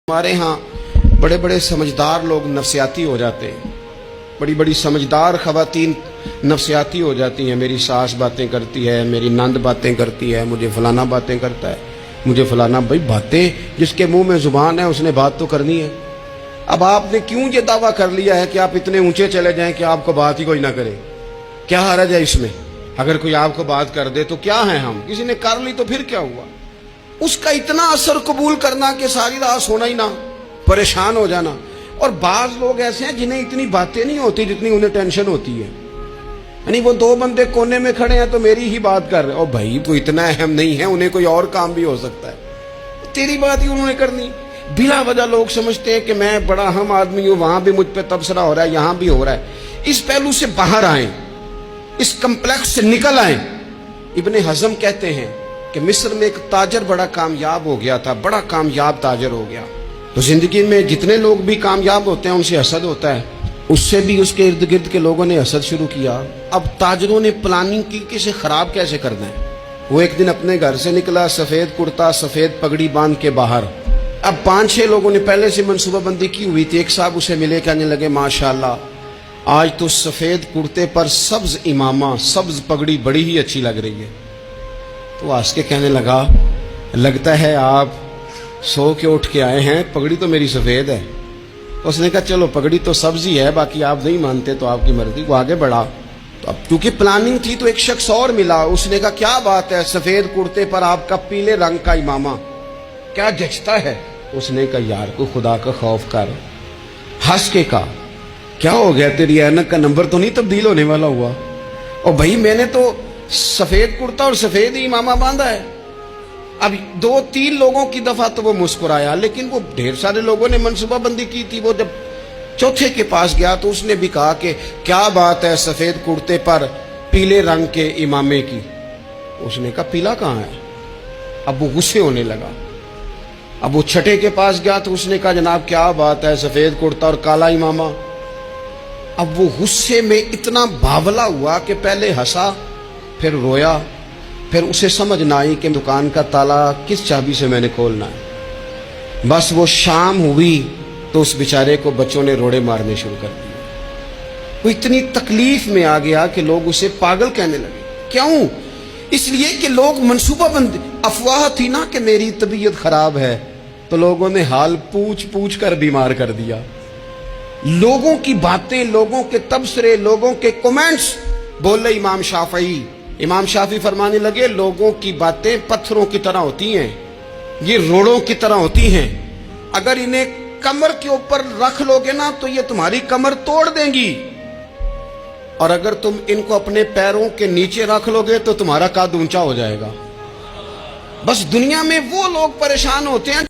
ہمارے ہاں بڑے بڑے سمجھدار لوگ نفسیاتی ہو جاتے ہیں، بڑی بڑی سمجھدار خواتین نفسیاتی ہو جاتی ہیں۔ میری ساس باتیں کرتی ہے، میری نند باتیں کرتی ہے، مجھے فلانا باتیں کرتا ہے، مجھے فلانا۔ بھائی باتیں، جس کے منہ میں زبان ہے اس نے بات تو کرنی ہے۔ اب آپ نے کیوں یہ دعویٰ کر لیا ہے کہ آپ اتنے اونچے چلے جائیں کہ آپ کو بات ہی کوئی نہ کرے؟ کیا حرج ہے اس میں؟ اگر کوئی آپ کو بات کر دے تو کیا ہے، ہم کسی نے کر لی تو پھر کیا ہوا؟ اس کا اتنا اثر قبول کرنا کہ ساری رات سونا ہی نہ، پریشان ہو جانا۔ اور بعض لوگ ایسے ہیں جنہیں اتنی باتیں نہیں ہوتی جتنی انہیں ٹینشن ہوتی ہے۔ یعنی وہ دو بندے کونے میں کھڑے ہیں تو میری ہی بات کر رہے ہیں، اور بھائی تو اتنا اہم نہیں ہے، انہیں کوئی اور کام بھی ہو سکتا ہے، تیری بات ہی انہوں نے کرنی۔ بلا وجہ لوگ سمجھتے ہیں کہ میں بڑا اہم آدمی ہوں، وہاں بھی مجھ پہ تبصرہ ہو رہا ہے، یہاں بھی ہو رہا ہے۔ اس پہلو سے باہر آئیں، اس کمپلیکس سے نکل آئیں۔ ابن حزم کہتے ہیں کہ مصر میں ایک تاجر بڑا کامیاب ہو گیا تھا، بڑا کامیاب تاجر ہو گیا۔ تو زندگی میں جتنے لوگ بھی کامیاب ہوتے ہیں ان سے حسد ہوتا ہے، اس سے بھی اس کے ارد گرد کے لوگوں نے حسد شروع کیا۔ اب تاجروں نے پلاننگ کی کہ اسے خراب کیسے کرنا ہے۔ وہ ایک دن اپنے گھر سے نکلا، سفید کرتا سفید پگڑی باندھ کے باہر۔ اب 5-6 لوگوں نے پہلے سے منصوبہ بندی کی ہوئی تھی۔ ایک صاحب اسے ملے، کہنے لگے ماشاءاللہ آج تو سفید کرتے پر سبز امامہ، سبز پگڑی بڑی ہی اچھی لگ رہی ہے۔ تو وہ ہنس کے کہنے لگا لگتا ہے آپ سو کے اٹھ کے آئے ہیں، پگڑی تو میری سفید ہے۔ اس نے کہا چلو پگڑی تو سبز ہی ہے، باقی آپ نہیں مانتے تو آپ کی مرضی۔ وہ آگے بڑھا تو اب کیونکہ پلاننگ تھی تو ایک شخص اور ملا، اس نے کہا کیا بات ہے، سفید کرتے پر آپ کا پیلے رنگ کا امامہ کیا جچتا ہے؟ اس نے کہا یار کو خدا کا خوف کر۔ ہنس کے کہا کیا ہو گیا، تیری اینک کا نمبر تو نہیں تبدیل ہونے والا ہوا؟ اور بھائی میں نے تو سفید کرتا اور سفید ہی امامہ باندھا ہے۔ اب 2-3 لوگوں کی دفعہ تو وہ مسکرایا، لیکن وہ ڈھیر سارے لوگوں نے منصوبہ بندی کی تھی۔ وہ جب چوتھے کے پاس گیا تو اس نے بھی کہا کہ کیا بات ہے سفید کرتے پر پیلے رنگ کے امامے کی؟ اس نے کہا پیلا کہاں ہے؟ اب وہ غصے ہونے لگا۔ اب وہ چھٹے کے پاس گیا تو اس نے کہا جناب کیا بات ہے سفید کرتا اور کالا امامہ؟ اب وہ غصے میں اتنا باولا ہوا کہ پہلے ہنسا پھر رویا، پھر اسے سمجھ نہ آئی کہ دکان کا تالا کس چابی سے میں نے کھولنا ہے۔ بس وہ شام ہوئی تو اس بیچارے کو بچوں نے روڑے مارنے شروع کر دیے۔ وہ اتنی تکلیف میں آ گیا کہ لوگ اسے پاگل کہنے لگے۔ کیوں؟ اس لیے کہ لوگ منصوبہ بند، افواہ تھی نا کہ میری طبیعت خراب ہے، تو لوگوں نے حال پوچھ پوچھ کر بیمار کر دیا۔ لوگوں کی باتیں، لوگوں کے تبصرے، لوگوں کے کومنٹس۔ بولے امام شافعی فرمانے لگے لوگوں کی باتیں پتھروں کی طرح ہوتی ہیں، یہ روڑوں کی طرح ہوتی ہیں، اگر انہیں کمر کے اوپر رکھ لو گے نا تو یہ تمہاری کمر توڑ دیں گی، اور اگر تم ان کو اپنے پیروں کے نیچے رکھ لو گے تو تمہارا قد اونچا ہو جائے گا۔ بس دنیا میں وہ لوگ پریشان ہوتے ہیں